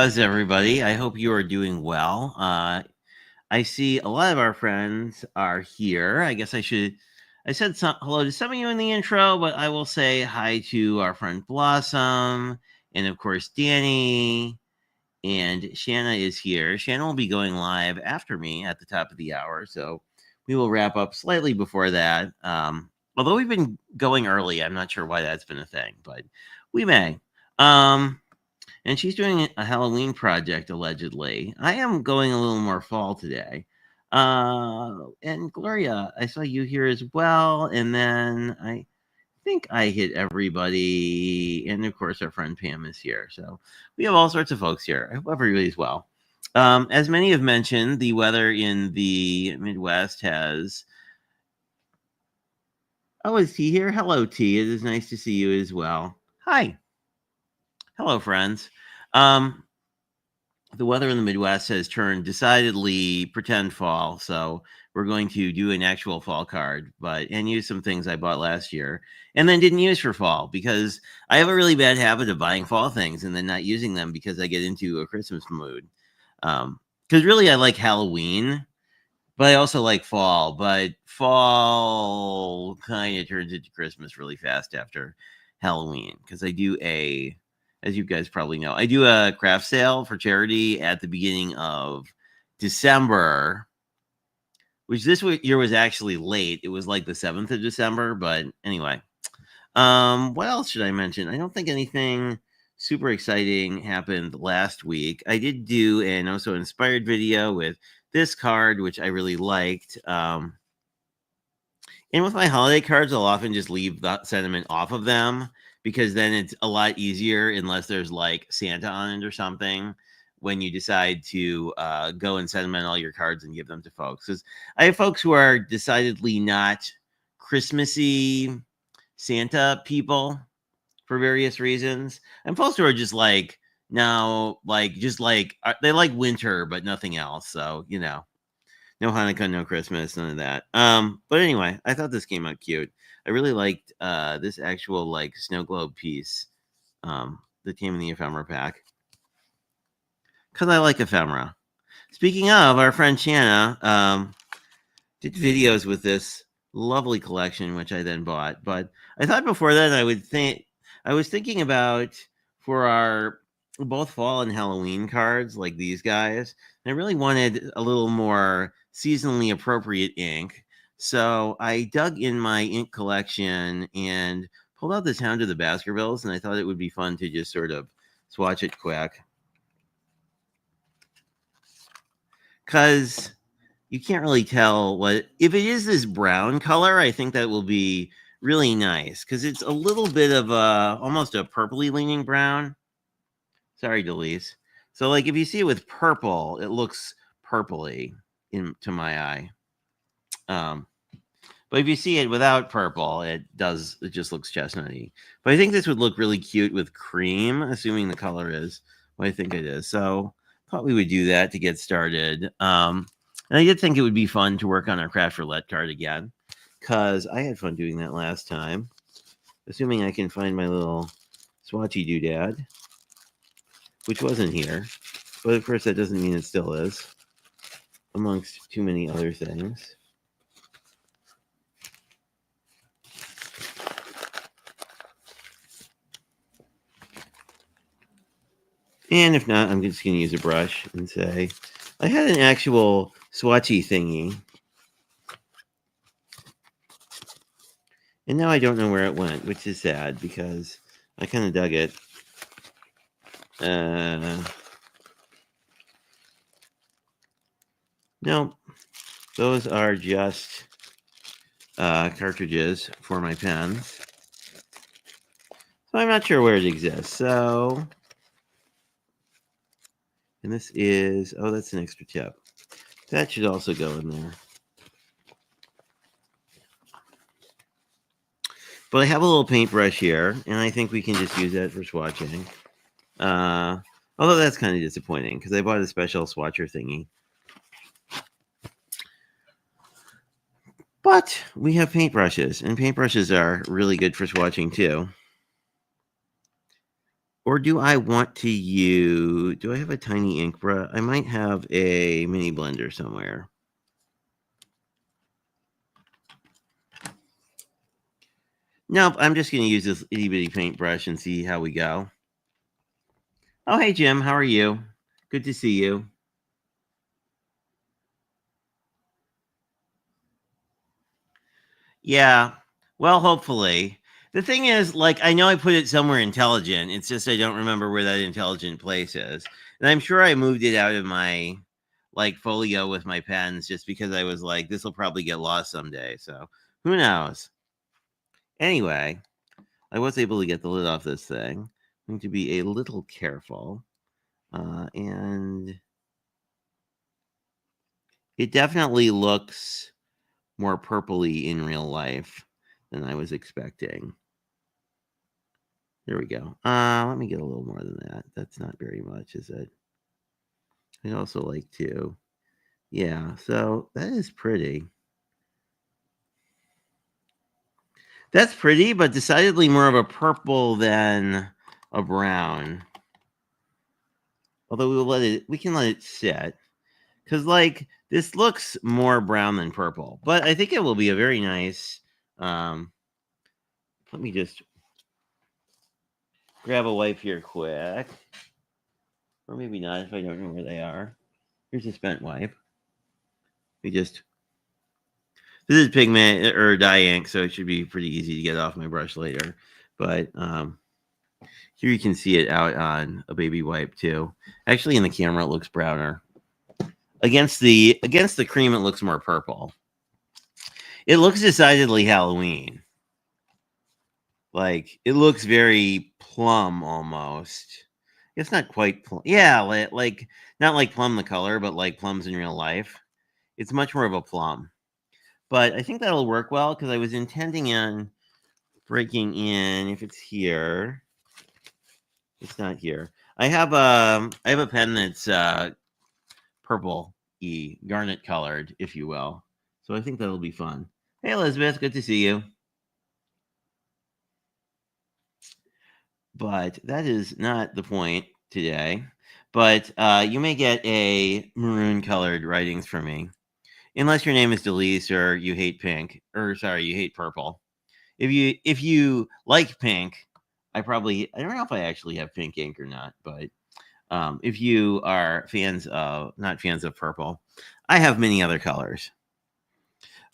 How's everybody? I hope you are doing well. I see a lot of our friends are here. I guess I said hello to some of you in the intro, but I will say hi to our friend Blossom and, of course, Danny. And Shanna is here. Shanna will be going live after me at the top of the hour. So we will wrap up slightly before that. Although we've been going early, I'm not sure why that's been a thing, but we may. And she's doing a Halloween project, allegedly. I am going a little more fall today. And Gloria, I saw you here as well. And then I think I hit everybody. And of course, our friend Pam is here. So we have all sorts of folks here. I hope everybody's well. As many have mentioned, the weather in the Midwest has. Oh, is T here? Hello, T. It is nice to see you as well. Hi. Hello, friends. The weather in the Midwest has turned decidedly pretend fall, so we're going to do an actual fall card, and use some things I bought last year and then didn't use for fall because I have a really bad habit of buying fall things and then not using them because I get into a Christmas mood. Because really, I like Halloween, but I also like fall. But fall kind of turns into Christmas really fast after Halloween because as you guys probably know, I do a craft sale for charity at the beginning of December, which this year was actually late. It was like the 7th of December, but anyway. What else should I mention? I don't think anything super exciting happened last week. I did do an also inspired video with this card, which I really liked. And with my holiday cards, I'll often just leave that sentiment off of them because then it's a lot easier unless there's like Santa on it or something when you decide to go and sentiment all your cards and give them to folks. Because I have folks who are decidedly not Christmassy Santa people for various reasons, and folks who are just like now, they like winter but nothing else. So no Hanukkah, no Christmas, none of that. But anyway, I thought this came out cute. I really liked this actual like snow globe piece that came in the ephemera pack because I like ephemera. Speaking of, our friend Shanna did videos with this lovely collection, which I then bought. But I thought before that I was thinking about for our both fall and Halloween cards like these guys. I really wanted a little more seasonally appropriate ink. So I dug in my ink collection and pulled out this Hound of the Baskervilles, and I thought it would be fun to just sort of swatch it quick. Because you can't really tell what if it is this brown color. I think that will be really nice because it's a little bit of almost a purpley leaning brown. Sorry, Delise. So like if you see it with purple, it looks purpley to my eye. But if you see it without purple, it just looks chestnutty. But I think this would look really cute with cream, assuming the color is what I think it is. So thought we would do that to get started. And I did think it would be fun to work on our Craft Roulette card again, because I had fun doing that last time. Assuming I can find my little swatchy doodad, which wasn't here. But of course, that doesn't mean it still is, amongst too many other things. And if not, I'm just going to use a brush and say, I had an actual swatchy thingy. And now I don't know where it went, which is sad because I kind of dug it. No, those are just cartridges for my pens. So I'm not sure where it exists. So, and this is, that's an extra tip. That should also go in there. But I have a little paintbrush here, and I think we can just use that for swatching. Although that's kind of disappointing because I bought a special swatcher thingy. But we have paintbrushes, and paintbrushes are really good for swatching too. Or do I want to use, do I have a tiny ink brush? I might have a mini blender somewhere. Nope, I'm just going to use this itty bitty paintbrush and see how we go. Oh, hey, Jim, how are you? Good to see you. Yeah, well, hopefully. The thing is, like, I know I put it somewhere intelligent. It's just I don't remember where that intelligent place is. And I'm sure I moved it out of my, like, folio with my pens just because I was like, this will probably get lost someday. So who knows? Anyway, I was able to get the lid off this thing. I'm going to be a little careful. And it definitely looks more purpley in real life than I was expecting. There we go. Let me get a little more than that. That's not very much, is it? I'd also like to. Yeah, so that is pretty. That's pretty, but decidedly more of a purple than a brown. Although we can let it sit. Because, like, this looks more brown than purple. But I think it will be a very nice. Let me just grab a wipe here quick. Or maybe not if I don't know where they are. Here's a spent wipe. We just. This is pigment or dye ink, so it should be pretty easy to get off my brush later. But here you can see it out on a baby wipe too. Actually, in the camera, it looks browner. Against the cream, it looks more purple. It looks decidedly Halloween. Like it looks very plum almost. It's not quite plum. Yeah, like not like plum the color, but like plums in real life. It's much more of a plum. But I think that'll work well because I was intending on breaking in. If it's here, it's not here. I have a pen that's purple garnet colored, if you will. So I think that'll be fun. Hey Elizabeth, good to see you. But that is not the point today. But you may get a maroon colored writings from me, unless your name is Delise or you hate pink, or sorry, you hate purple. If you like pink, I don't know if I actually have pink ink or not, but if you are fans of not fans of purple, I have many other colors.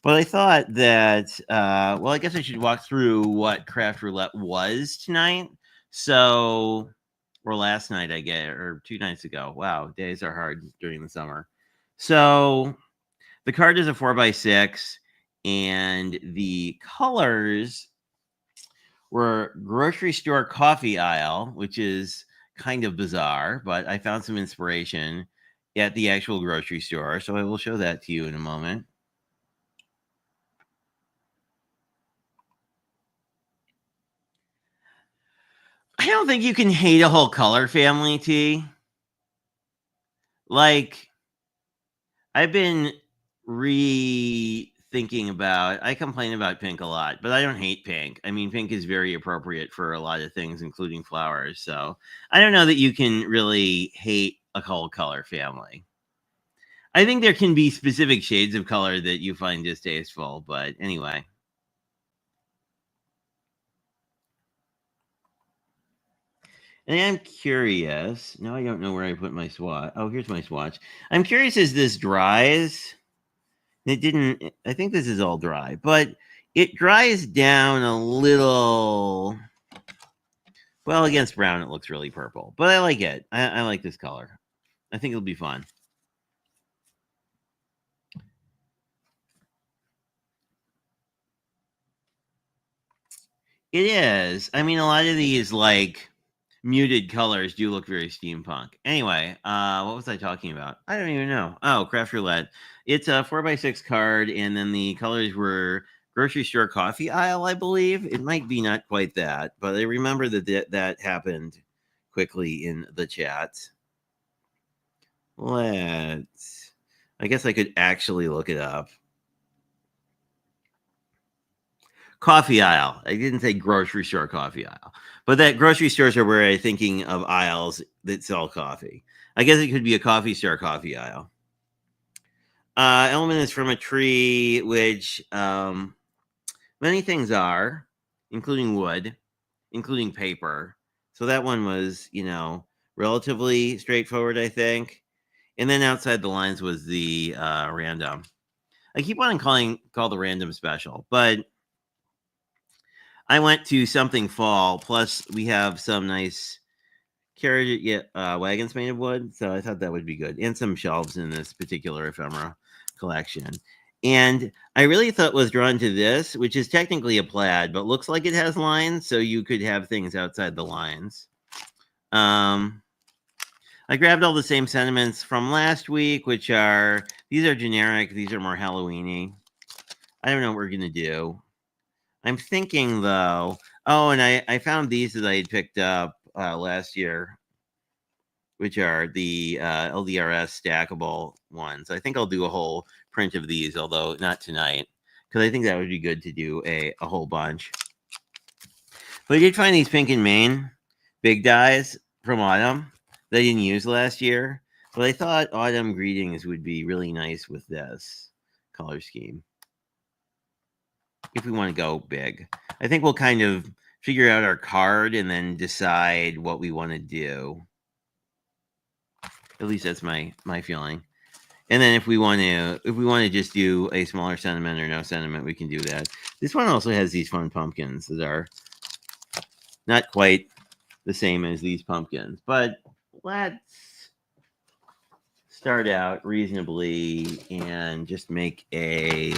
But I thought that well, I guess I should walk through what Craft Roulette was tonight. So or last night, I get or 2 nights ago. Wow, days are hard during the summer. So the card is a 4x6, and the colors were grocery store coffee aisle, which is kind of bizarre, but I found some inspiration at the actual grocery store. So I will show that to you in a moment. I don't think you can hate a whole color family, T. Like, I've been rethinking about I complain about pink a lot, but I don't hate pink. I mean, pink is very appropriate for a lot of things, including flowers. So I don't know that you can really hate a whole color family. I think there can be specific shades of color that you find distasteful, but anyway. And I'm curious. Now I don't know where I put my swatch. Oh, here's my swatch. I'm curious as this dries. It didn't. I think this is all dry, but it dries down a little. Well, against brown, it looks really purple, but I like it. I like this color. I think it'll be fun. It is. I mean, a lot of these like muted colors do look very steampunk. Anyway, what was I talking about? I don't even know. Oh, Craft Roulette. It's a 4x6 card, and then the colors were grocery store coffee aisle, I believe. It might be not quite that, but I remember that happened quickly in the chat. Let's. I guess I could actually look it up. coffee aisle. I didn't say grocery store coffee aisle, but that grocery stores are where I'm thinking of aisles that sell coffee. I guess it could be a coffee store coffee aisle. Element is from a tree, which many things are, including wood, including paper. So that one was, relatively straightforward, I think. And then outside the lines was the random. I keep on call the random special, but I went to something fall. Plus, we have some nice carriage wagons made of wood, so I thought that would be good, and some shelves in this particular ephemera collection. And I really thought was drawn to this, which is technically a plaid, but looks like it has lines, so you could have things outside the lines. I grabbed all the same sentiments from last week, which are, these are generic, these are more Halloween-y. I don't know what we're going to do. I'm thinking, though, and I found these that I had picked up last year, which are the LDRS stackable ones. I think I'll do a whole print of these, although not tonight, because I think that would be good to do a whole bunch. But I did find these Pink and Main big dies from Autumn that I didn't use last year, but I thought Autumn Greetings would be really nice with this color scheme. If we want to go big, I think we'll kind of figure out our card and then decide what we want to do. At least that's my feeling. And then if we want to just do a smaller sentiment or no sentiment, we can do that. This one also has these fun pumpkins that are not quite the same as these pumpkins, but let's start out reasonably and just make a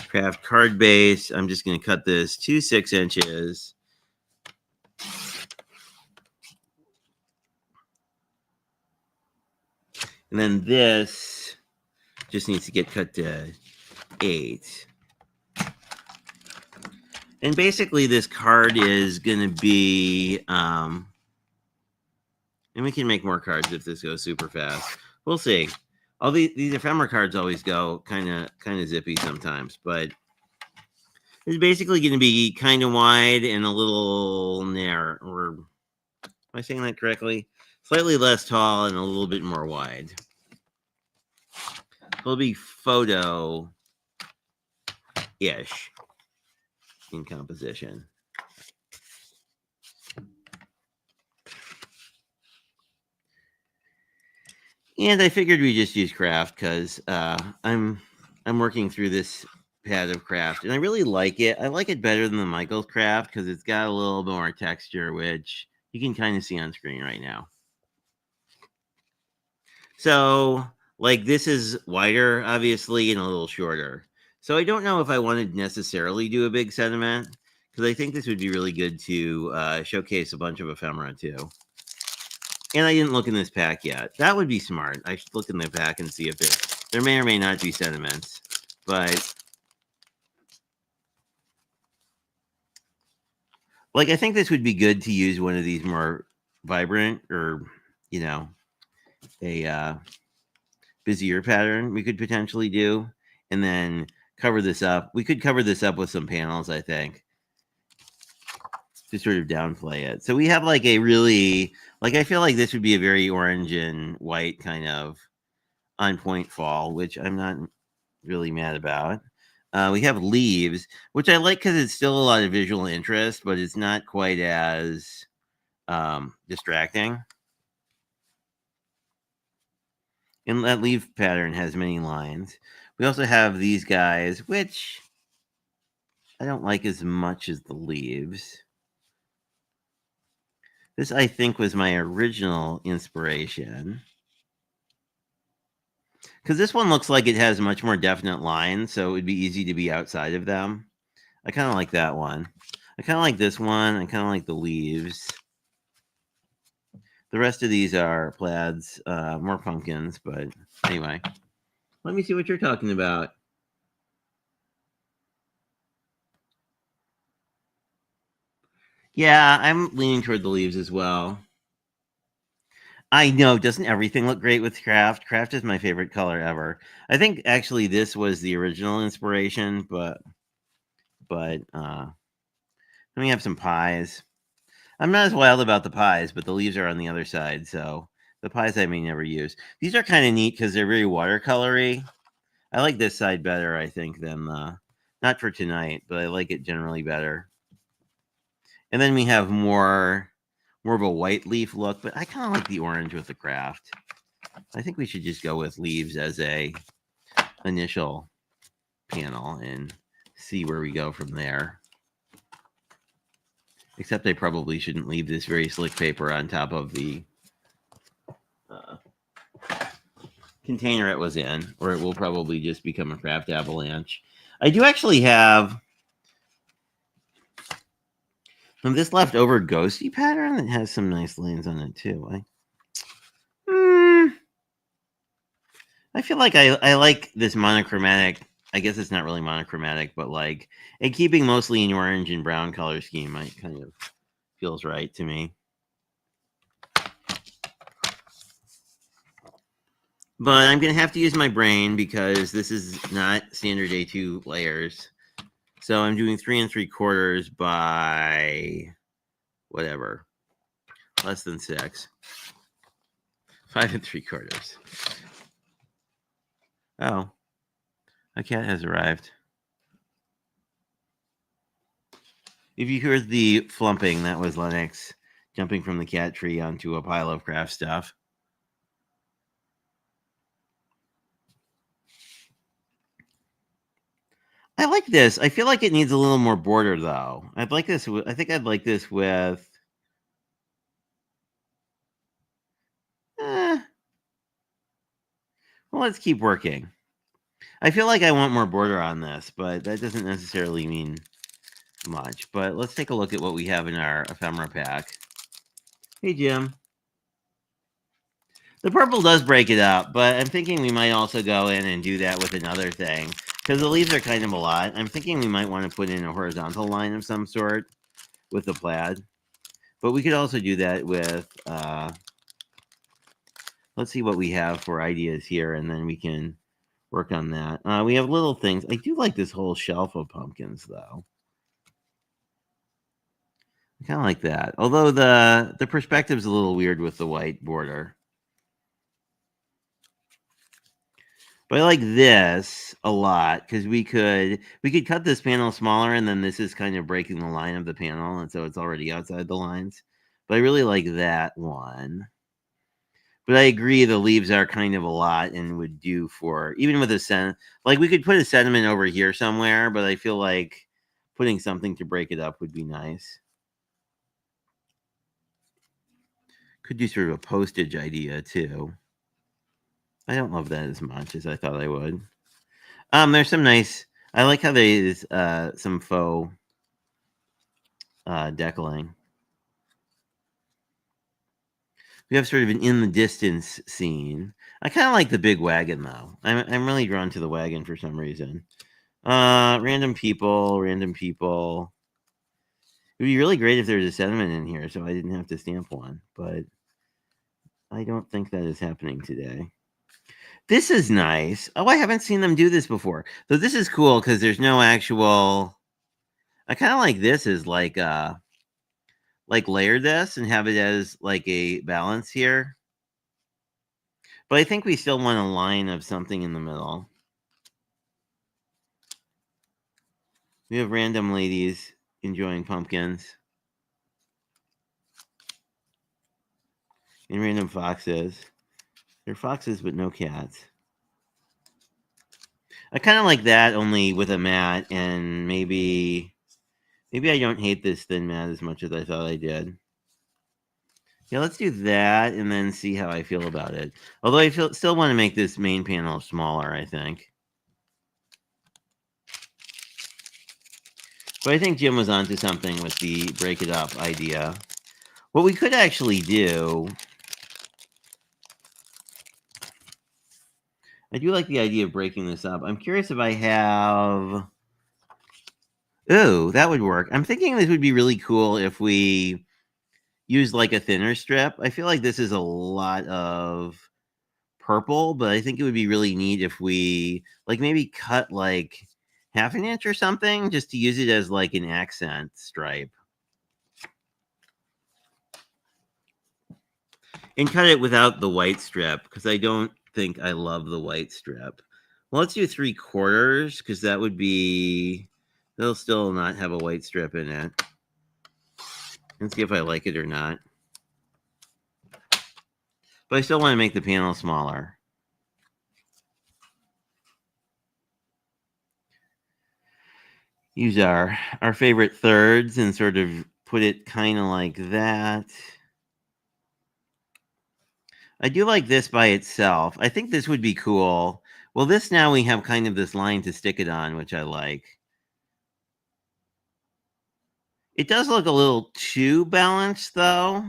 craft card base. I'm just going to cut this to 6 inches. And then this just needs to get cut to 8. And basically this card is going to be, and we can make more cards if this goes super fast. We'll see. All these ephemera cards always go kind of zippy sometimes, but it's basically going to be kind of wide and a little narrow. Or am I saying that correctly? Slightly less tall and a little bit more wide. It'll be photo-ish in composition. And I figured we just use craft because I'm working through this pad of craft and I really like it. I like it better than the Michaels craft because it's got a little bit more texture, which you can kind of see on screen right now. So, like, this is wider, obviously, and a little shorter. So I don't know if I want to necessarily do a big sentiment because I think this would be really good to showcase a bunch of ephemera too. And I didn't look in this pack yet. That would be smart. I should look in the pack and see if there may or may not be sentiments. But, like, I think this would be good to use one of these more vibrant or, a busier pattern we could potentially do. And then cover this up. We could cover this up with some panels, I think, to sort of downplay it. So we have like a really, like, I feel like this would be a very orange and white kind of on point fall, which I'm not really mad about. We have leaves, which I like because it's still a lot of visual interest, but it's not quite as distracting. And that leaf pattern has many lines. We also have these guys, which I don't like as much as the leaves. This, I think, was my original inspiration. Because this one looks like it has much more definite lines, so it would be easy to be outside of them. I kind of like that one. I kind of like this one. I kind of like the leaves. The rest of these are plaids, more pumpkins, but anyway. Let me see what you're talking about. Yeah, I'm leaning toward the leaves as well. I know, doesn't everything look great with craft? Craft is my favorite color ever. I think actually this was the original inspiration, but but then we have some pies. I'm not as wild about the pies, but the leaves are on the other side, so the pies I may never use. These are kind of neat because they're very watercolory. I like this side better, I think, than not for tonight, but I like it generally better. And then we have more of a white leaf look, but I kind of like the orange with the craft. I think we should just go with leaves as a initial panel and see where we go from there. Except I probably shouldn't leave this very slick paper on top of the container it was in, or it will probably just become a craft avalanche. I do actually have this leftover ghosty pattern that has some nice lines on it too. I feel like I like this monochromatic. I guess it's not really monochromatic, but like and keeping mostly in orange and brown color scheme, I kind of feels right to me. But I'm going to have to use my brain because this is not standard A2 layers. So I'm doing 3 3/4 by whatever, less than 6. 5 3/4. Oh, a cat has arrived. If you heard the flumping, that was Lennox jumping from the cat tree onto a pile of craft stuff. I like this. I feel like it needs a little more border, though. I'd like this. I think I'd like this with. Well, let's keep working. I feel like I want more border on this, but that doesn't necessarily mean much. But let's take a look at what we have in our ephemera pack. Hey, Jim. The purple does break it up, but I'm thinking we might also go in and do that with another thing. Because the leaves are kind of a lot. I'm thinking we might want to put in a horizontal line of some sort with the plaid. But we could also do that with, let's see what we have for ideas here, and then we can work on that. We have little things. I do like this whole shelf of pumpkins, though. I kind of like that. Although the perspective's a little weird with the white border. But I like this a lot because we could cut this panel smaller, and then this is kind of breaking the line of the panel, and so it's already outside the lines. But I really like that one. But I agree the leaves are kind of a lot and would do for even with a sentiment. Like we could put a sentiment over here somewhere, but I feel like putting something to break it up would be nice. Could do sort of a postage idea too. I don't love that as much as I thought I would. There's some nice. I like how there's some faux decaling. We have sort of an in the distance scene. I kind of like the big wagon though. I'm really drawn to the wagon for some reason. Random people. It would be really great if there was a sentiment in here, so I didn't have to stamp one. But I don't think that is happening today. This is nice. Oh, I haven't seen them do this before. So this is cool because there's no actual. I kind of like this as like layer this and have it as like a balance here. But I think we still want a line of something in the middle. We have random ladies enjoying pumpkins. And random foxes. They're foxes, but no cats. I kind of like that, only with a mat, and maybe I don't hate this thin mat as much as I thought I did. Yeah, let's do that, and then see how I feel about it. Although I still want to make this main panel smaller, I think. But I think Jim was onto something with the break it up idea. What we could actually do... I do like the idea of breaking this up. I'm curious if I have... Ooh, that would work. I'm thinking this would be really cool if we use like a thinner strip. I feel like this is a lot of purple, but I think it would be really neat if we like maybe cut like half an inch or something, just to use it as like an accent stripe. And cut it without the white strip, because I don't think I love the white strip. Well, let's do 3/4, because that would be, they'll still not have a white strip in it. And see if I like it or not. But I still want to make the panel smaller. Use our favorite thirds and sort of put it kind of like that. I do like this by itself. I think this would be cool. Well, this now we have kind of this line to stick it on, which I like. It does look a little too balanced, though.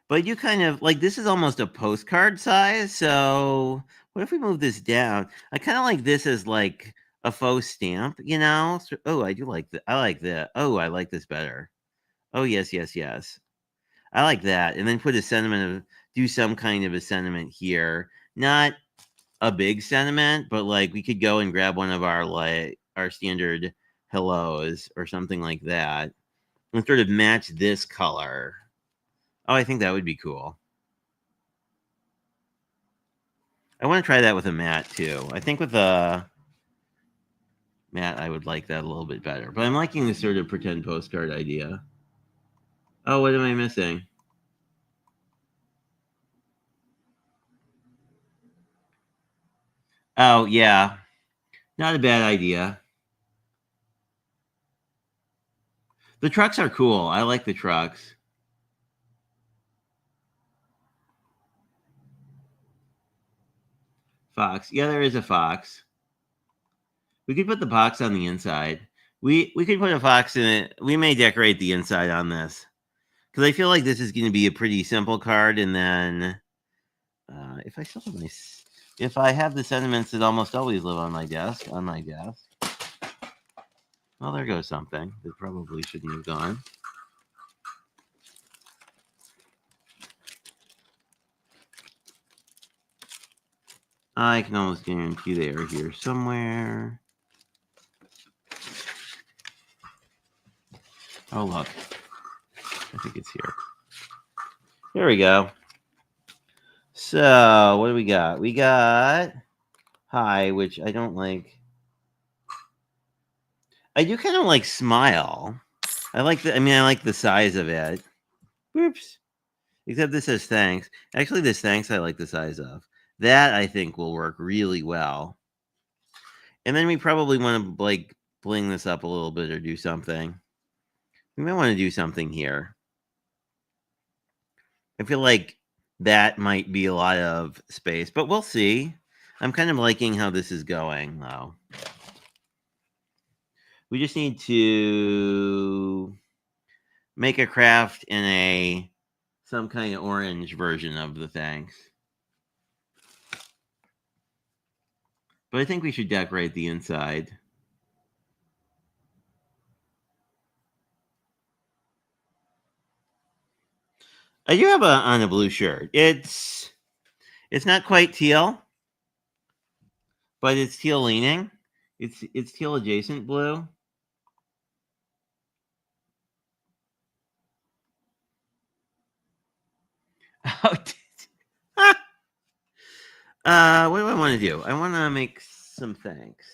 But you kind of, like, this is almost a postcard size, so what if we move this down? I kind of like this as, like, a faux stamp, you know? So, oh, I do like that. I like that. Oh, I like this better. Oh, yes, yes, yes. I like that. And then put a sentiment of, do some kind of a sentiment here. Not a big sentiment, but like we could go and grab one of our like our standard hellos or something like that and sort of match this color. Oh, I think that would be cool. I want to try that with a matte too. I think with a matte, I would like that a little bit better. But I'm liking this sort of pretend postcard idea. Oh, what am I missing? Oh, yeah. Not a bad idea. The trucks are cool. I like the trucks. Fox. Yeah, there is a fox. We could put the box on the inside. We could put a fox in it. We may decorate the inside on this because I feel like this is going to be a pretty simple card. And then if I still have my, if I have the sentiments that almost always live on my desk, well, there goes something that probably shouldn't have gone. I can almost guarantee they are here somewhere. Oh, look. I think it's here. There we go. So, what do we got? We got hi, which I don't like. I do kind of like smile. I like the, I mean, I like the size of it. Whoops. Except this says thanks. Actually, this thanks I like the size of. That I think will work really well. And then we probably want to like bling this up a little bit or do something. We might want to do something here. I feel like that might be a lot of space, but we'll see. I'm kind of liking how this is going, though. We just need to make a craft in a some kind of orange version of the thanks. But I think we should decorate the inside. I do have on a blue shirt. It's not quite teal, but it's teal leaning. It's teal adjacent blue. Oh, what do I want to do? I want to make some thanks.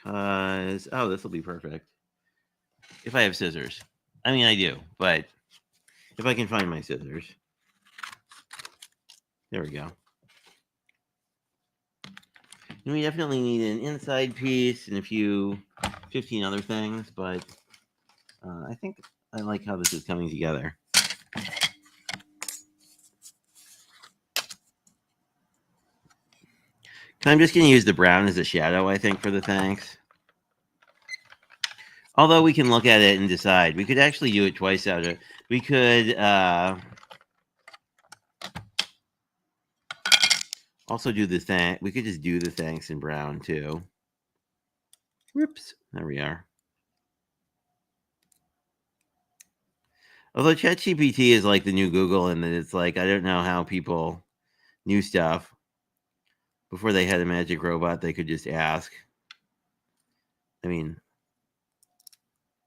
Cause this will be perfect. If I have scissors. I mean I do, but if I can find my scissors. There we go. And we definitely need an inside piece and a few 15 other things, but I think I like how this is coming together. I'm just going to use the brown as a shadow, I think, for the thanks. Although we can look at it and decide. We could actually do it twice out of it. We could also do the thank. We could just do the thanks in brown, too. Whoops. There we are. Although ChatGPT is like the new Google, and that it's like I don't know how people knew stuff before they had a magic robot they could just ask. I mean,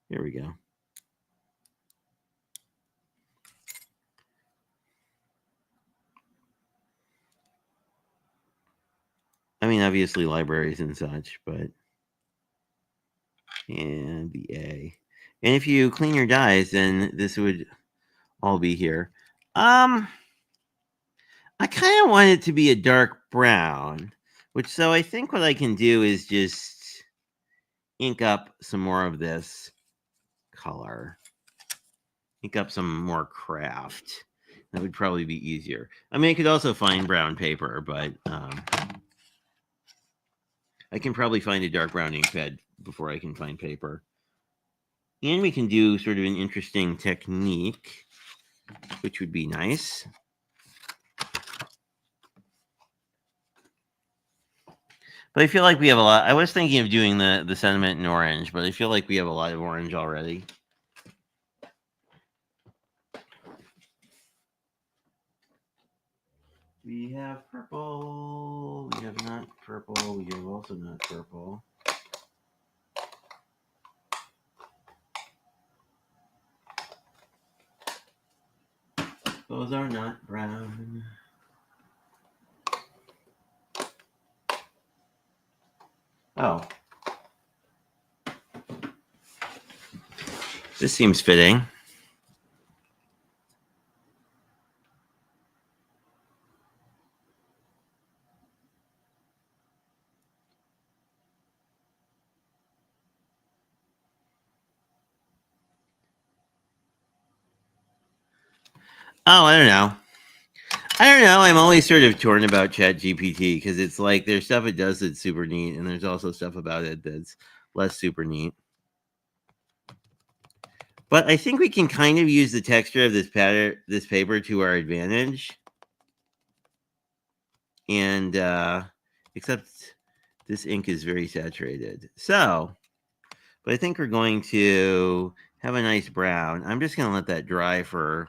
here we go. I mean, obviously libraries and such, but and the A. And if you clean your dyes, then this would all be here. I kind of want it to be a dark brown, which so I think what I can do is just ink up some more of this color. Ink up some more craft. That would probably be easier. I mean, I could also find brown paper, but I can probably find a dark brown ink pad before I can find paper. And we can do sort of an interesting technique, which would be nice. But I feel like we have a lot. I was thinking of doing the sentiment in orange, but I feel like we have a lot of orange already. We have purple. We have not purple. We have also not purple. Those are not brown. Oh. This seems fitting. Oh, I don't know. I'm always sort of torn about ChatGPT because it's like there's stuff it does that's super neat, and there's also stuff about it that's less super neat. But I think we can kind of use the texture of this paper to our advantage. And except this ink is very saturated. So, but I think we're going to have a nice brown. I'm just going to let that dry for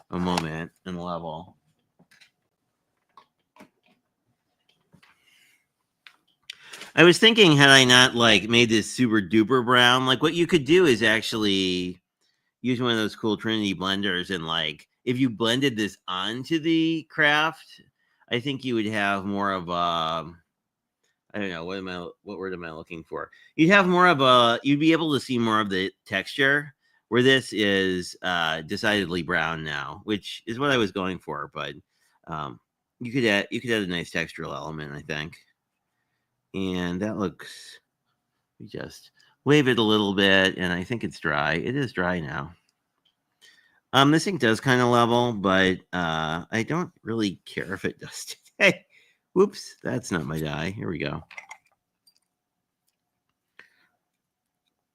a moment and level. I was thinking, had I not like made this super duper brown, like what you could do is actually use one of those cool Trinity blenders, and like if you blended this onto the craft, I think you would have more of a, I don't know, what word am I looking for? You'd have more of a, you'd be able to see more of the texture, where this is decidedly brown now, which is what I was going for, but you could add a nice textural element, I think. And that looks, we just wave it a little bit, and I think it's dry. It is dry now. This ink does kind of level, but I don't really care if it does today. Whoops, that's not my dye. Here we go.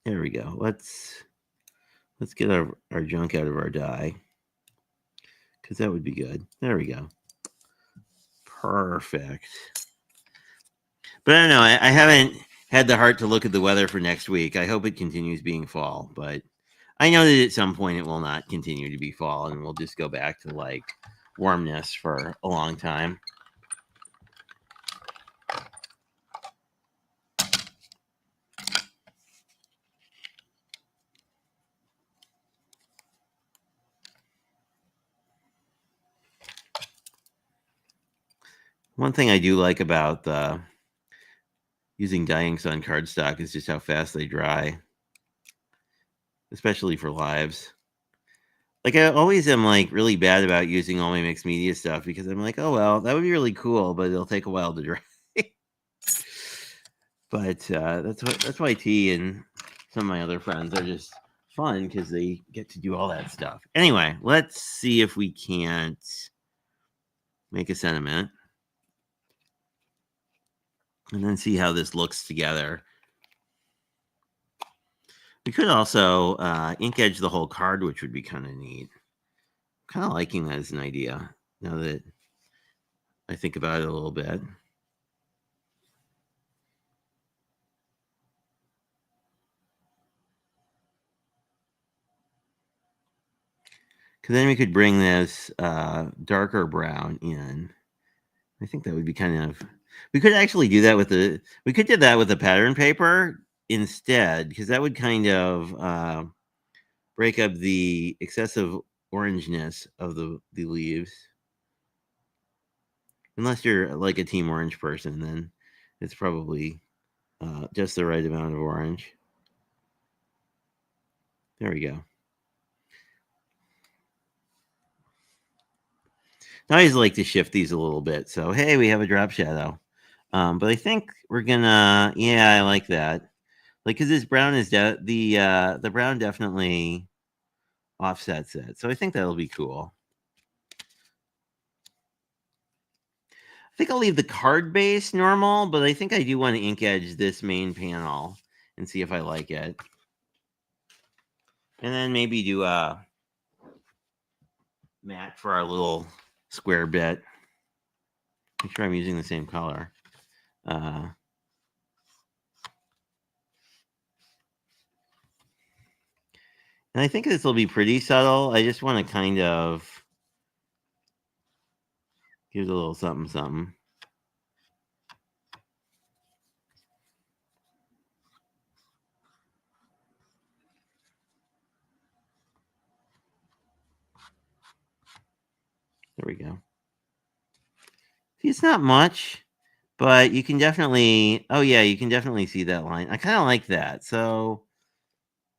There we go. Let's get our junk out of our dye, because that would be good. There we go. Perfect. But I don't know. I haven't had the heart to look at the weather for next week. I hope it continues being fall, but I know that at some point it will not continue to be fall, and we'll just go back to like warmness for a long time. One thing I do like about using dye inks on cardstock is just how fast they dry, especially for lives. Like I always am like really bad about using all my mixed media stuff because I'm like, oh well, that would be really cool, but it'll take a while to dry. But that's why T and some of my other friends are just fun because they get to do all that stuff. Anyway, let's see if we can't make a sentiment and then see how this looks together. We could also ink edge the whole card, which would be kind of neat. Kind of liking that as an idea now that I think about it a little bit. Because then we could bring this darker brown in. I think that would be kind of. We could actually do that with the. We could do that with the pattern paper instead, because that would kind of break up the excessive orangeness of the leaves. Unless you're like a team orange person, then it's probably just the right amount of orange. There we go. I always like to shift these a little bit. So, hey, we have a drop shadow. But I think we're gonna, yeah, I like that. Like, cause this brown is the brown definitely offsets it. So I think that'll be cool. I think I'll leave the card base normal, but I think I do want to ink edge this main panel and see if I like it. And then maybe do a matte for our little square bit. Make sure I'm using the same color. And I think this will be pretty subtle. I just want to kind of give it a little something, something. There we go. See, it's not much, but you can definitely, oh yeah, you can definitely see that line. I kind of like that. So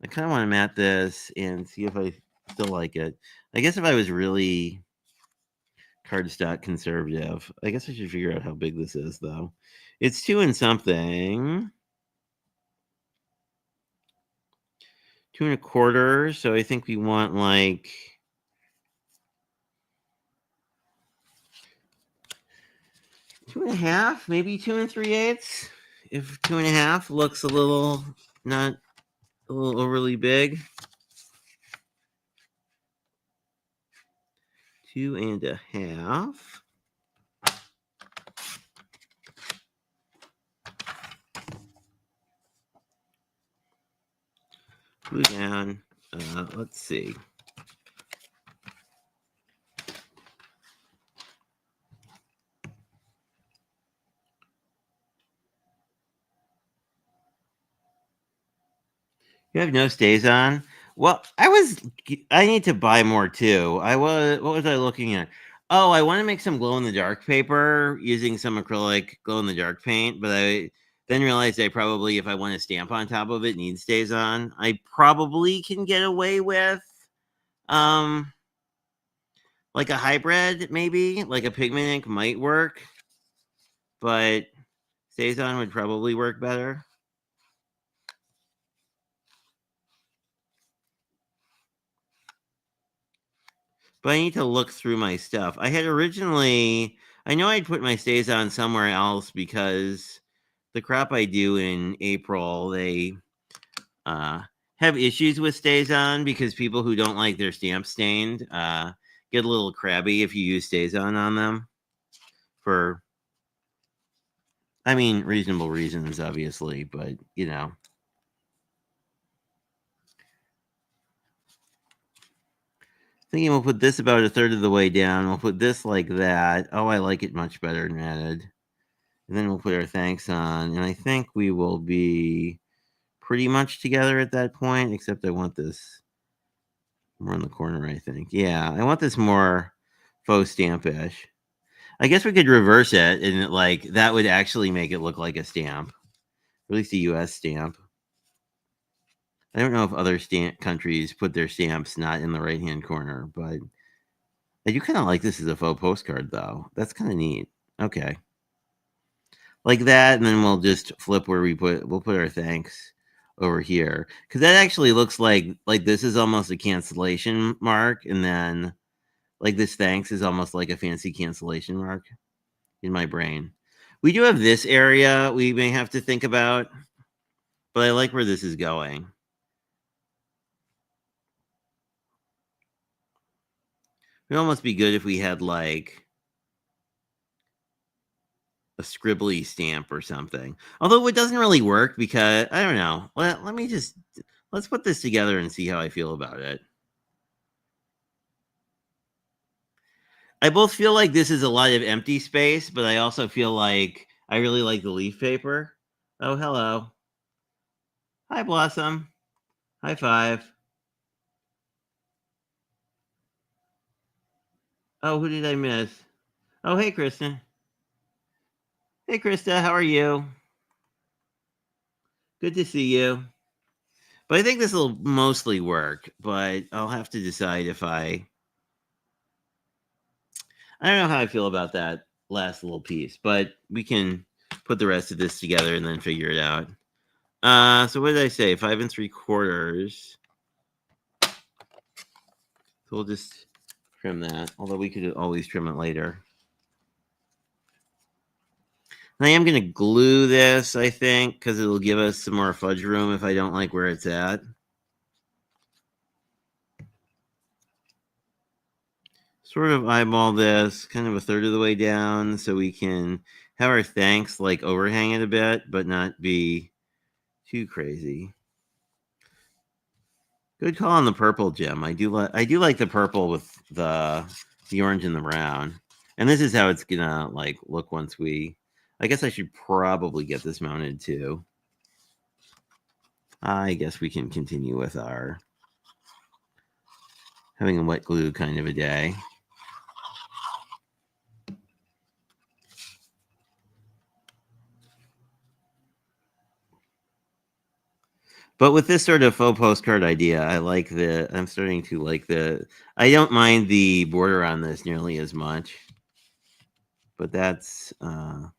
I kind of want to matte this and see if I still like it. I guess if I was really cardstock conservative, I guess I should figure out how big this is though. It's 2 and something. 2 1/4. So I think we want like 2 1/2, maybe 2 3/8. If 2 1/2 looks a little not a little overly big. 2 1/2. Glue down. Let's see. You have no StazOn? Well, I need to buy more too. What was I looking at? Oh, I want to make some glow in the dark paper using some acrylic glow in the dark paint, but I then realized I probably, if I want to stamp on top of it, need StazOn. I probably can get away with like a hybrid, maybe like a pigment ink might work, but StazOn would probably work better. But I need to look through my stuff. I had originally, I know I'd put my StazOn somewhere else because the crop I do in April, they have issues with StazOn because people who don't like their stamp stained get a little crabby if you use StazOn on them for, I mean, reasonable reasons, obviously, but you know. Thinking we'll put this about a third of the way down. We'll put this like that. Oh, I like it much better matted. And then we'll put our thanks on. And I think we will be pretty much together at that point, except I want this more in the corner, I think. Yeah, I want this more faux stamp-ish. I guess we could reverse it, and like that would actually make it look like a stamp, or at least a U.S. stamp. I don't know if other countries put their stamps not in the right-hand corner, but I do kind of like this as a faux postcard, though. That's kind of neat. Okay. Like that, and then we'll just flip where we'll put our thanks over here. Because that actually looks like this is almost a cancellation mark, and then like this thanks is almost like a fancy cancellation mark in my brain. We do have this area we may have to think about, but I like where this is going. It would almost be good if we had like a scribbly stamp or something. Although it doesn't really work because I don't know. Let's put this together and see how I feel about it. I both feel like this is a lot of empty space, but I also feel like I really like the leaf paper. Oh, hello. Hi, Blossom. High five. Oh, who did I miss? Oh, hey, Kristen. Hey, Krista, how are you? Good to see you. But I think this will mostly work, but I'll have to decide if I don't know how I feel about that last little piece, but we can put the rest of this together and then figure it out. So what did I say? 5 3/4. So we'll just trim that, although we could always trim it later. And I am going to glue this, I think, because it'll give us some more fudge room if I don't like where it's at. Sort of eyeball this kind of a third of the way down so we can have our thanks like overhang it a bit, but not be too crazy. Good call on the purple, Jim. I do like the purple with the orange and the brown. And this is how it's gonna like look once we. I guess I should probably get this mounted too. I guess we can continue with our having a wet glue kind of a day. But with this sort of faux postcard idea, I'm starting to like I don't mind the border on this nearly as much. But that's, and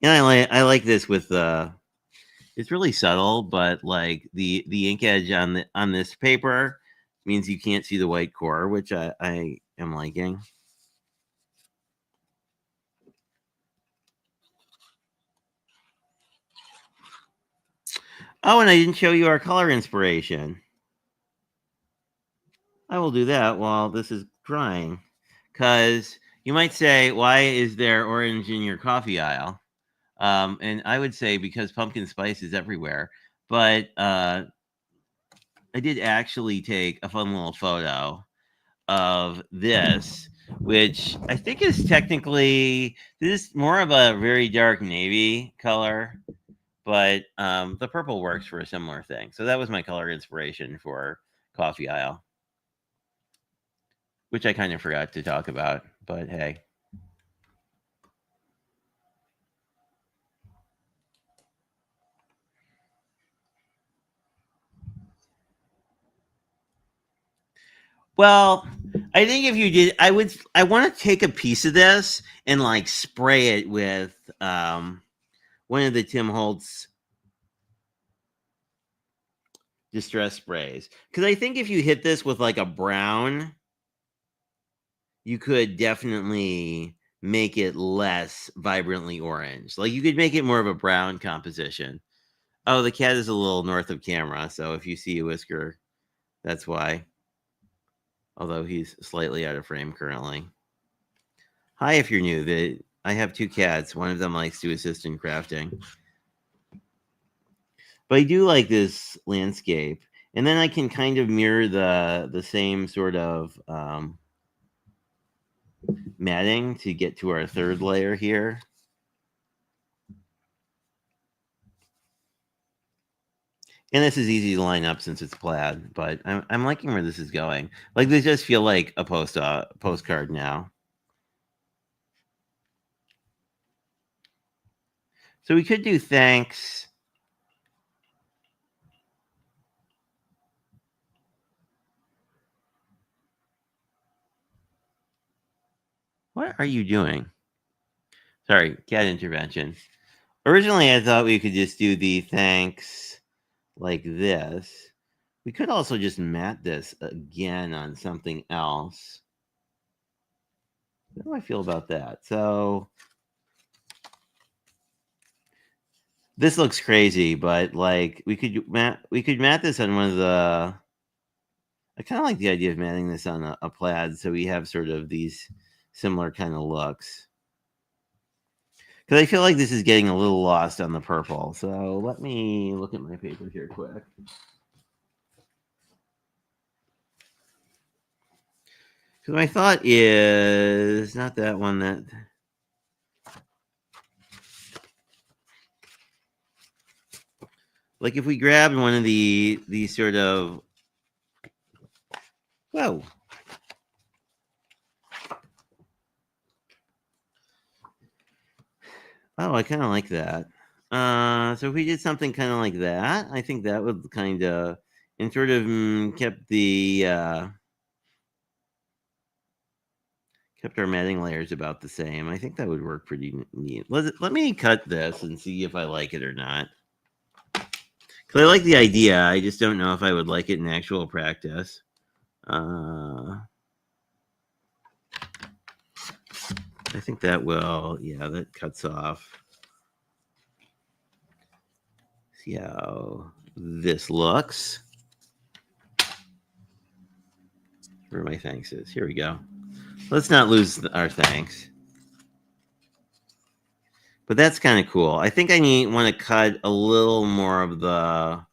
I like this with it's really subtle, but like the ink edge on this paper means you can't see the white core, which I am liking. Oh, and I didn't show you our color inspiration. I will do that while this is drying. Because you might say, why is there orange in your coffee aisle? And I would say because pumpkin spice is everywhere. But I did actually take a fun little photo of this, which I think is technically this is more of a very dark navy color, but the purple works for a similar thing. So that was my color inspiration for Coffee Aisle, which I kind of forgot to talk about, but hey. Well, I think if you did, I want to take a piece of this and like spray it with one of the Tim Holtz distress sprays. Because I think if you hit this with like a brown, you could definitely make it less vibrantly orange. Like you could make it more of a brown composition. Oh, the cat is a little north of camera, so if you see a whisker, that's why. Although he's slightly out of frame currently. Hi, if you're new. I have 2 cats. One of them likes to assist in crafting. But I do like this landscape. And then I can kind of mirror the same sort of matting to get to our third layer here. And this is easy to line up since it's plaid, but I'm liking where this is going. Like they just feel like a postcard now. So we could do thanks. What are you doing? Sorry, cat intervention. Originally, I thought we could just do the thanks like this. We could also just mat this again on something else. How do I feel about that? So this looks crazy, but like we could mat this on one of the. I kind of like the idea of matting this on a plaid, so we have sort of these similar kind of looks. Because I feel like this is getting a little lost on the purple. So let me look at my paper here quick. Because Because my thought is not that one that. Like if we grabbed one of these sort of. Whoa. Oh, I kind of like that. So if we did something kind of like that, I think that would kind of, and sort of kept our matting layers about the same. I think that would work pretty neat. Let me cut this and see if I like it or not. Because I like the idea. I just don't know if I would like it in actual practice. I think that will, yeah, that cuts off. See how this looks. Where my thanks is. Here we go. Let's not lose our thanks. But that's kind of cool. I think I want to cut a little more of the,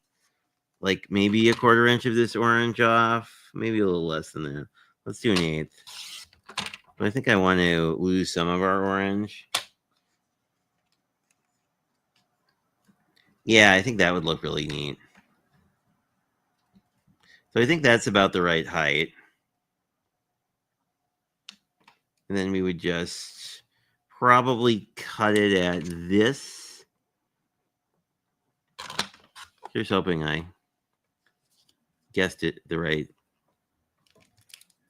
like maybe a 1/4 inch of this orange off. Maybe a little less than that. Let's do 1/8. But I think I want to lose some of our orange. Yeah, I think that would look really neat. So I think that's about the right height. And then we would just probably cut it at this. Here's hoping I guessed it the right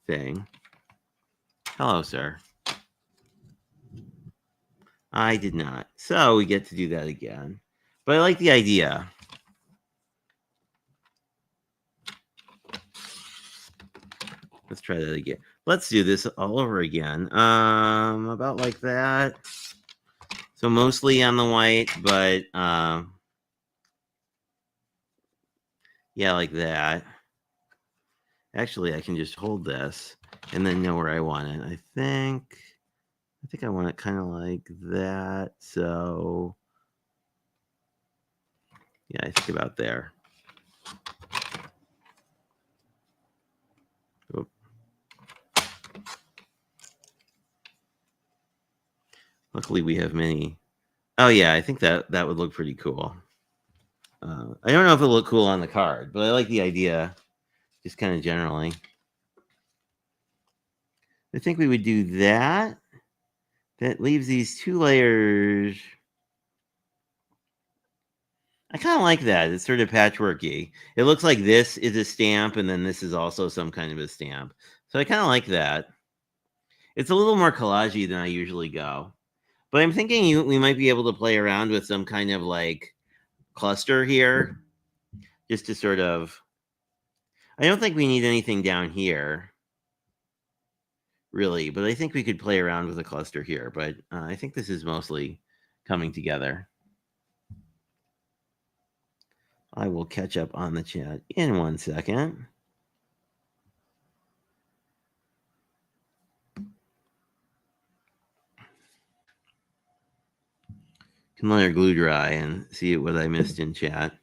thing. Hello, sir. I did not. So we get to do that again. But I like the idea. Let's try that again. Let's do this all over again. About like that. So mostly on the white, but yeah, like that. Actually, I can just hold this and then know where I want it. I think I want it kind of like that. So yeah, I think about there. Oop. Luckily, we have many. Oh yeah, I think that would look pretty cool. I don't know if it'll look cool on the card, but I like the idea, just kind of generally. I think we would do that. That leaves these 2 layers. I kind of like that. It's sort of patchworky. It looks like this is a stamp, and then this is also some kind of a stamp. So I kind of like that. It's a little more collagey than I usually go. But I'm thinking we might be able to play around with some kind of like cluster here, just to sort of. I don't think we need anything down here, really, but I think we could play around with a cluster here. But I think this is mostly coming together. I will catch up on the chat in 1 second. Can let her glue dry and see what I missed in chat.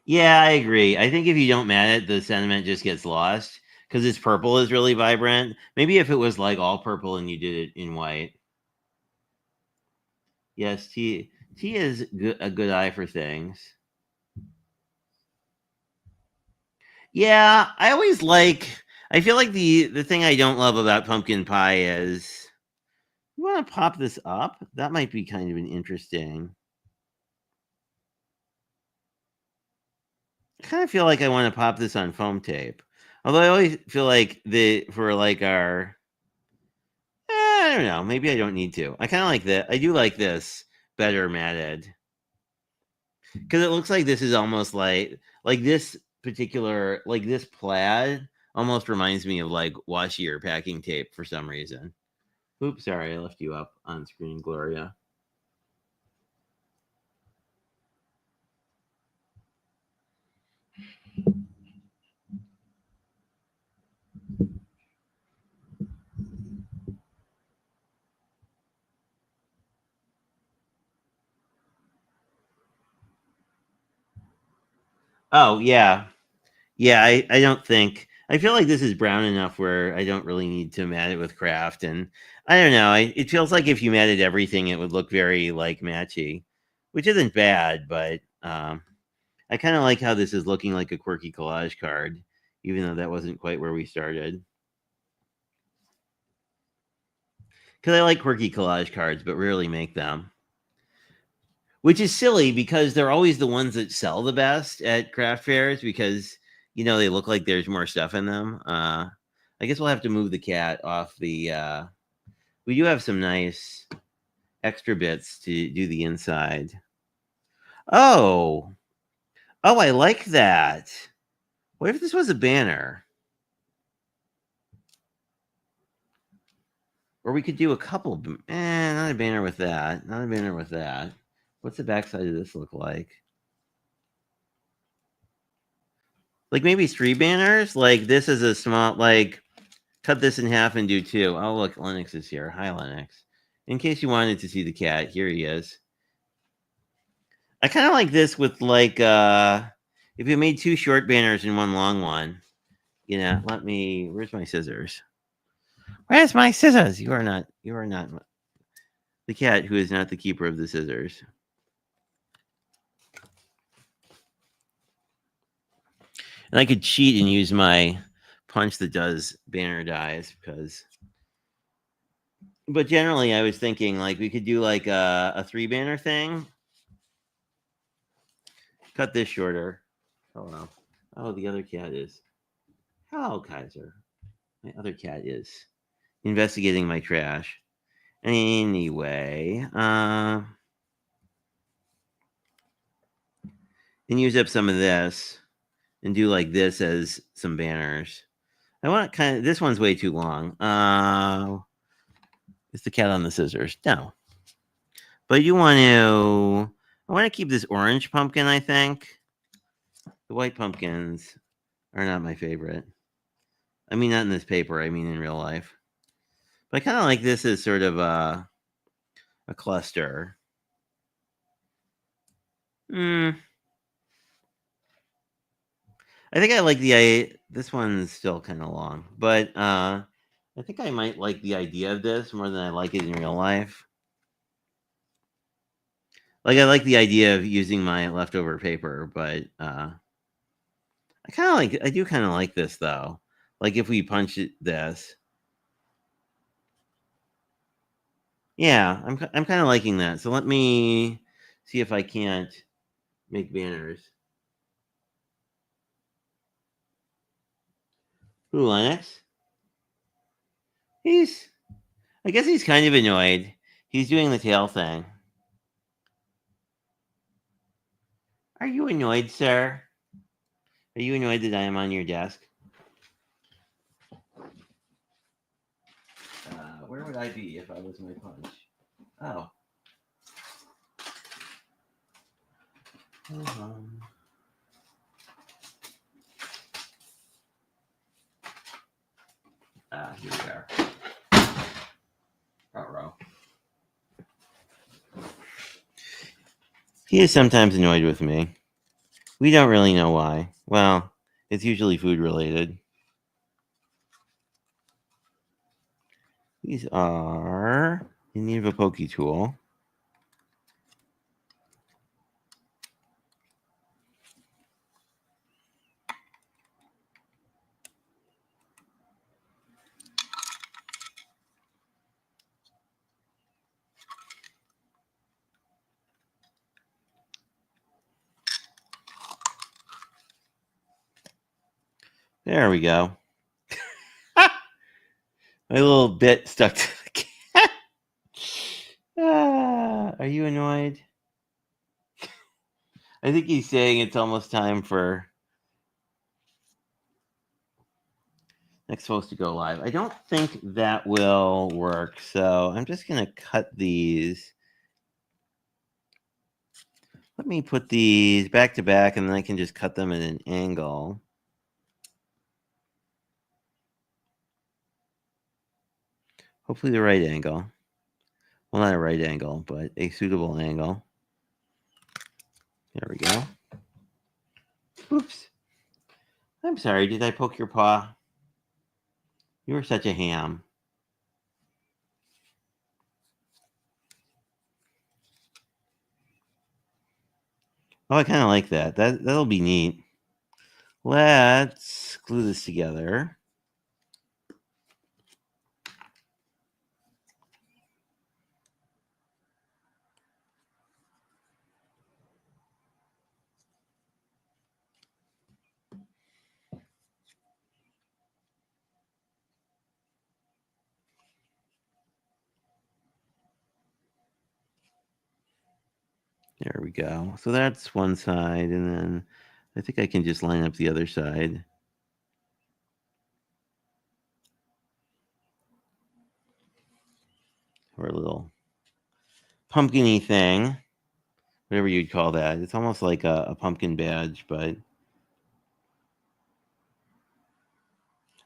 Yeah, I agree. I think if you don't mat it, the sentiment just gets lost because this purple is really vibrant. Maybe if it was like all purple and you did it in white. Yes, T is a good eye for things. Yeah, I always like. I feel like the thing I don't love about pumpkin pie is. You want to pop this up? That might be kind of an interesting. I kind of feel like I want to pop this on foam tape. Although I always feel like for like our. I don't know. Maybe I don't need to. I kind of like that. I do like this better matted because it looks like this is almost like this particular like this plaid almost reminds me of like washi or packing tape for some reason. Oops, sorry, I left you up on screen, Gloria. Oh, yeah. Yeah, I don't think I feel like this is brown enough where I don't really need to mat it with craft, and I don't know. It feels like if you matted everything, it would look very like matchy, which isn't bad, but I kind of like how this is looking like a quirky collage card, even though that wasn't quite where we started. Because I like quirky collage cards, but rarely make them. Which is silly because they're always the ones that sell the best at craft fairs because they look like there's more stuff in them. I guess we'll have to move the cat off the. We do have some nice extra bits to do the inside. Oh, oh, I like that. What if this was a banner? Or we could do a couple. Not a banner with that. Not a banner with that. What's the backside of this look like? Like maybe 3 banners. Like this is a small. Like cut this in half and do 2. Oh look, Lennox is here. Hi, Lennox. In case you wanted to see the cat, here he is. I kind of like this with like if you made 2 short banners and 1 long one. Let me. Where's my scissors? Where's my scissors? You are not. You are not the cat who is not the keeper of the scissors. And I could cheat and use my punch that does banner dies because. But generally, I was thinking like we could do like a 3 banner thing. Cut this shorter. Hello. Oh, the other cat is. Hello, Kaiser. My other cat is investigating my trash. Anyway, and use up some of this and do like this as some banners. I want this one's way too long. It's the cat on the scissors. No. But I want to keep this orange pumpkin, I think. The white pumpkins are not my favorite. I mean, not in this paper. I mean, in real life. But I kind of like this as sort of a cluster. I think I like this one's still kind of long, but I think I might like the idea of this more than I like it in real life. Like I like the idea of using my leftover paper, but I do kind of like this though. Like if we punch this. Yeah, I'm kind of liking that. So let me see if I can't make banners. Who, Lennox? I guess he's kind of annoyed. He's doing the tail thing. Are you annoyed, sir? Are you annoyed that I am on your desk? Where would I be if I was my punch? Oh. Here we are. Uh-oh. He is sometimes annoyed with me. We don't really know why. Well, it's usually food related. These are in need of a pokey tool. There we go. My little bit stuck to the cat. Are you annoyed? I think he's saying it's almost time for next supposed to go live. I don't think that will work, so I'm just going to cut these. Let me put these back to back, and then I can just cut them at an angle. Hopefully the right angle. Well, not a right angle, but a suitable angle. There we go. Oops. I'm sorry. Did I poke your paw? You were such a ham. Oh, I kind of like that. That'll be neat. Let's glue this together. There we go. So that's one side, and then I think I can just line up the other side. Or a little pumpkin-y thing, whatever you'd call that. It's almost like a pumpkin badge, but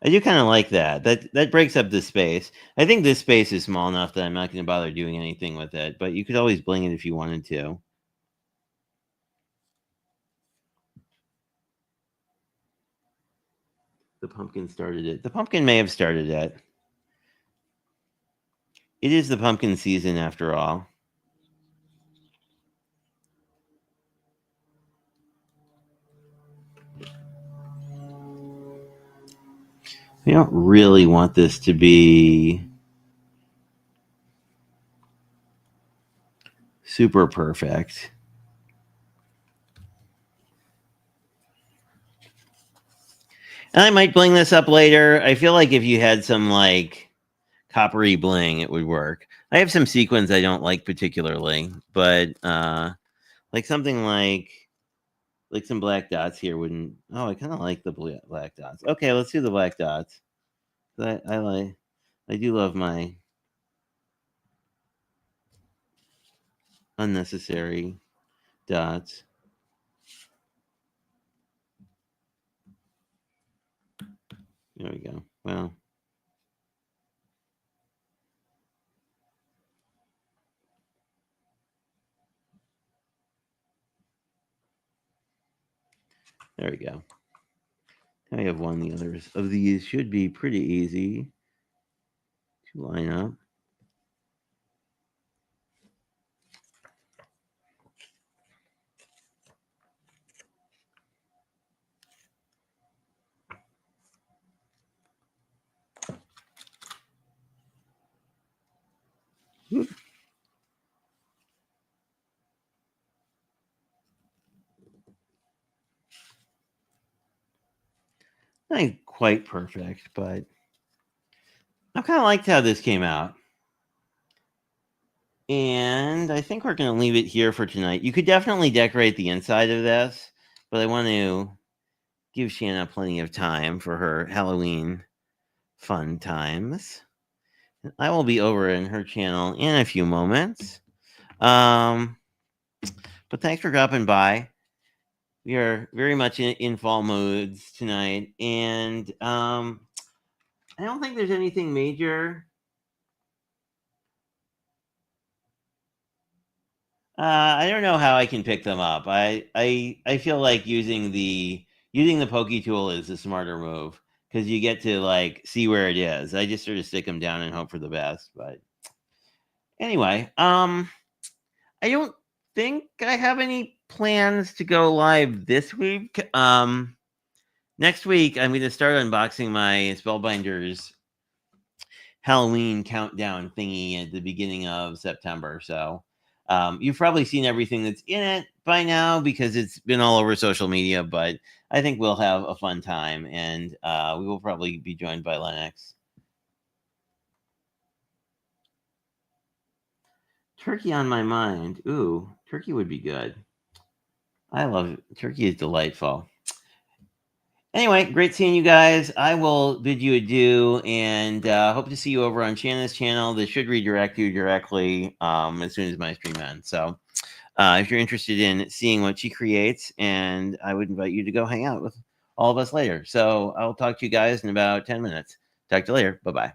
I do kind of like that. That breaks up the space. I think this space is small enough that I'm not going to bother doing anything with it, but you could always bling it if you wanted to. The pumpkin started it. The pumpkin may have started it. It is the pumpkin season after all. I don't really want this to be super perfect. And I might bling this up later. I feel like if you had some like coppery bling, it would work. I have some sequins I don't like particularly, but like something like some black dots here wouldn't. Oh, I kind of like the black dots. Okay, let's do the black dots. I do love my unnecessary dots. There we go. Well, there we go. I have one. The others of these should be pretty easy to line up. Whoop. Not quite perfect, but I kind of liked how this came out. And I think we're going to leave it here for tonight. You could definitely decorate the inside of this, but I want to give Shanna plenty of time for her Halloween fun times. I will be over in her channel in a few moments. But thanks for dropping by. We are very much in fall moods tonight, and I don't think there's anything major. I don't know how I can pick them up. I feel like using the pokey tool is a smarter move because you get to like see where it is. I just sort of stick them down and hope for the best. But anyway, I don't think I have any plans to go live this week. Next week I'm going to start unboxing my Spellbinders Halloween countdown thingy at the beginning of September. So you've probably seen everything that's in it by now because it's been all over social media, but I think we'll have a fun time, and we will probably be joined by Lennox. Turkey on my mind. Ooh, turkey would be good. I love it. Turkey is delightful. Anyway, great seeing you guys. I will bid you adieu, and hope to see you over on Shanna's channel. This should redirect you directly as soon as my stream ends. So if you're interested in seeing what she creates, and I would invite you to go hang out with all of us later. So I'll talk to you guys in about 10 minutes. Talk to you later. Bye-bye.